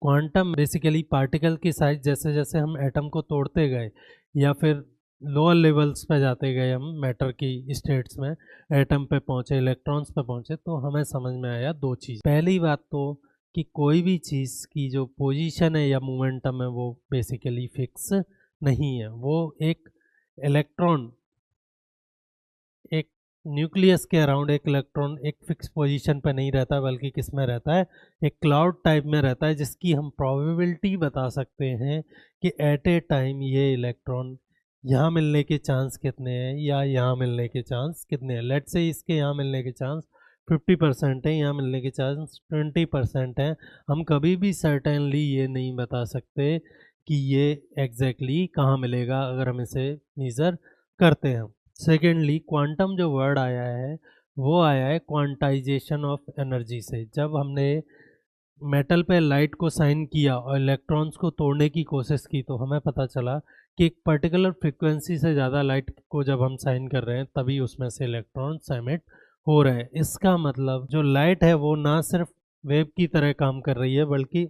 Quantum basically particle की size जैसे जैसे हम एटम को तोड़ते गए या फिर लोअर लेवल्स पे जाते गए हम मैटर की स्टेट्स में, एटम पे पहुंचे, इलेक्ट्रॉन्स पे पहुंचे, तो हमें समझ में आया दो चीज़। पहली बात तो कि कोई भी चीज़ की जो पोजीशन है या मोमेंटम है वो बेसिकली फिक्स नहीं है। वो एक इलेक्ट्रॉन, एक न्यूक्लियस के अराउंड एक इलेक्ट्रॉन एक फिक्स पोजीशन पे नहीं रहता, बल्कि किस में रहता है, एक क्लाउड टाइप में रहता है, जिसकी हम प्रोबेबिलिटी बता सकते हैं कि एट ए टाइम ये इलेक्ट्रॉन यहाँ मिलने के चांस कितने हैं या यहाँ मिलने के चांस कितने हैं। लेट्स से इसके यहाँ मिलने के चांस 50% है, यहाँ मिलने के चांस 20% है। हम कभी भी सर्टेनली ये नहीं बता सकते कि ये एग्जैक्टली कहाँ मिलेगा अगर हम इसे मेज़र करते हैं। सेकेंडली, क्वांटम जो वर्ड आया है वो आया है क्वांटाइजेशन ऑफ एनर्जी से। जब हमने मेटल पे लाइट को साइन किया और इलेक्ट्रॉन्स को तोड़ने की कोशिश की तो हमें पता चला कि एक पर्टिकुलर फ्रिक्वेंसी से ज़्यादा लाइट को जब हम साइन कर रहे हैं तभी उसमें से इलेक्ट्रॉन्स एमिट हो रहे हैं। इसका मतलब जो लाइट है वो ना सिर्फ वेव की तरह काम कर रही है, बल्कि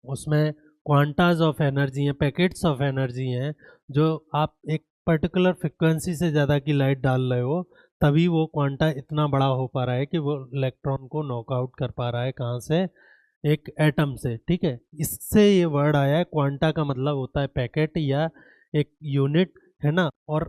उसमें क्वांटाज ऑफ एनर्जी हैं, पैकेट्स ऑफ एनर्जी हैं। जो आप एक पर्टिकुलर फ्रिक्वेंसी से ज़्यादा की लाइट डाल रहे हो तभी वो क्वांटा इतना बड़ा हो पा रहा है कि वो इलेक्ट्रॉन को नॉकआउट कर पा रहा है। कहाँ से? एक एटम से। ठीक है, इससे ये वर्ड आया है। क्वांटा का मतलब होता है पैकेट या एक यूनिट, है ना। और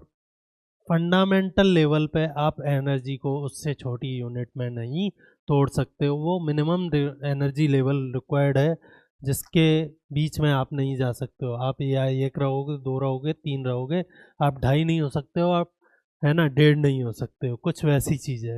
फंडामेंटल लेवल पे आप एनर्जी को उससे छोटी यूनिट में नहीं तोड़ सकते हो। वो मिनिमम एनर्जी लेवल रिक्वायर्ड है जिसके बीच में आप नहीं जा सकते हो। आप या एक रहोगे, दो रहोगे, तीन रहोगे, आप ढाई नहीं हो सकते हो, आप, है ना, डेढ़ नहीं हो सकते हो। कुछ वैसी चीज़ है।